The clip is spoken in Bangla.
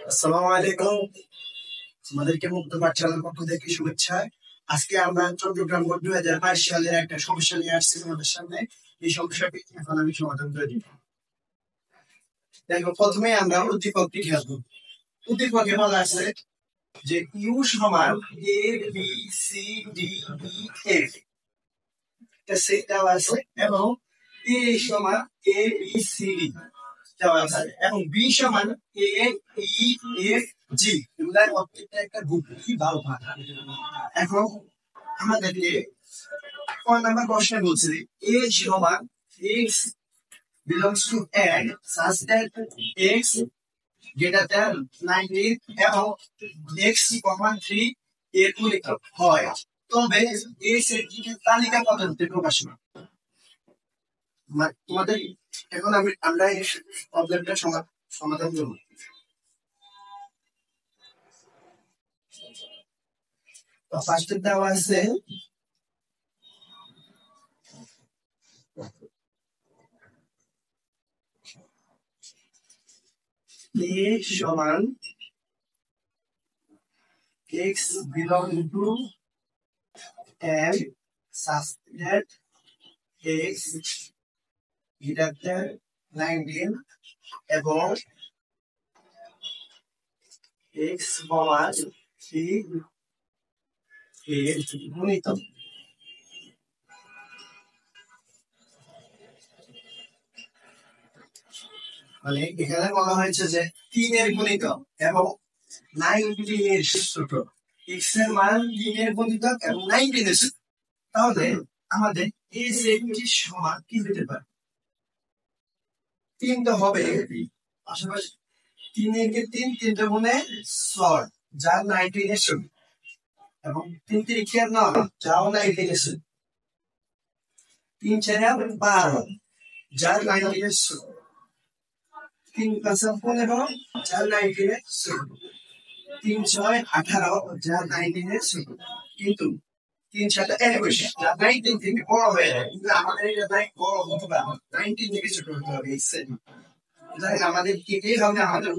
আসসালামু আলাইকুম। তোমাদেরকে মুক্ত পাঠশালার পক্ষ থেকে শুভেচ্ছা। আজকে আমরা চট্টগ্রাম বোর্ড 2022 সালের একটা সমস্যা নিয়ে আসছি তোমাদের সামনে। এই সমস্যাটি এখন আমি সমাধান করে দিব। দেখো, প্রথমে আমরা উদ্দীপকটি খেয়াল করব। উদ্দীপকে বলা আছে যে ইউ সমান A B C D E F, এটা সেট দেওয়া আছে, এবং এ সমান এ বি সি ডি দেওয়া আছে, এবং বি সমান এ ই এফ জি। এগুলার প্রত্যেকটা একটা গ্রুপ কি ভালো ভাগ। এখন আমাদেরকে কোন নাম্বার প্রশ্নে বলছে এ সমান x belongs to n such that x greater than 19 এবং x, 3 এর গুণিতক হয়, তবে x এর তালিকা পদ্ধতিতে প্রকাশ না। তোমাদের এখন আমরা এই প্রবলেমটা সমাধান করব। তো ফার্স্ট দেওয়া আছে a সমান x belong to n such that x greater than 19 এবং x সমান 3 এর গুণিতক। মানে এখানে বলা হয়েছে যে 3 এর গুণিতক এবং 19 এর ছোট। x এর মান 3 এর গুণিতক এবং 19 এর ছোট। তাহলে আমাদের এই সেটটি সমান কি হতে পারে? 3 তো হবে, পাশাপাশি 3 এর 3 গুণে 6 যা 19 এর ছোট, এবং 3 3 এর 9 যাও 19 এর ছোট, 3 4 12 যা 19 এর ছোট, 3 5 15 যা 19 এর ছোট, 3 6 18 যা 19 এর ছোট। কিন্তু 3 7 21 যা 19 থেকে বড় হয়ে যায়, কিন্তু আমাদের এটা বড় হতে পারে 19 থেকে ছোট হতে হবে। আমাদের কেটে হবে আমাদের